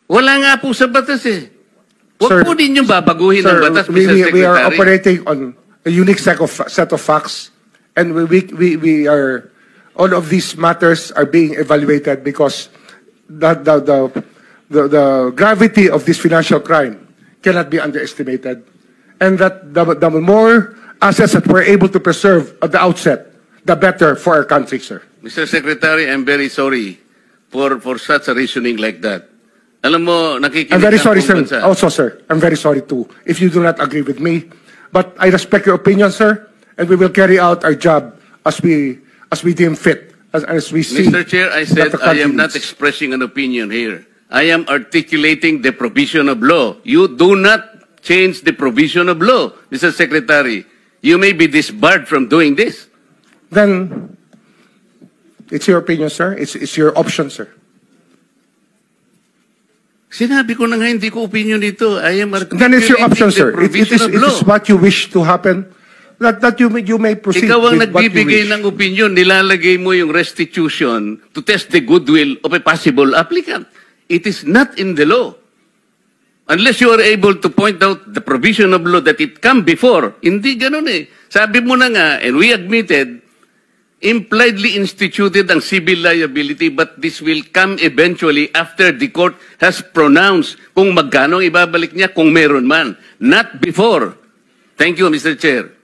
Wala nga po sa batas eh. Huwag Sir, po ninyong babaguhin ang batas, we, Mr. we, Secretary. we are operating on a unique set of facts, and we are, all of these matters are being evaluated because the gravity of this financial crime cannot be underestimated, and that the more assets that we're able to preserve at the outset, the better for our country, sir. Mr. Secretary, I'm very sorry for such a reasoning like that. Alam mo, nakikinig I'm very ang sorry, buong sir. bansa. Also, sir, I'm very sorry too if you do not agree with me. But I respect your opinion, sir, and we will carry out our job as we deem fit, as we see. Mr. Chair, I said that the I country am not needs. expressing an opinion here. I am articulating the provision of law. You do not change the provision of law, Mr. Secretary. You may be disbarred from doing this. Then it's your opinion, sir. It's your option, sir. Sinabi ko na nga, hindi ko opinion dito. I am articulating Then it's your option, the sir. It provision of it law. is what you wish to happen. That you may proceed Ikaw ang with what you nagbibigay wish. ng opinion, nilalagay mo yung restitution to test the goodwill of a possible applicant. It is not in the law. Unless you are able to point out the provision of law that it come before. Hindi ganun eh. Sabi mo na nga, and we admitted, impliedly instituted ang civil liability, but this will come eventually after the court has pronounced kung magkano ibabalik niya kung meron man. Not before. Thank you, Mr. Chair.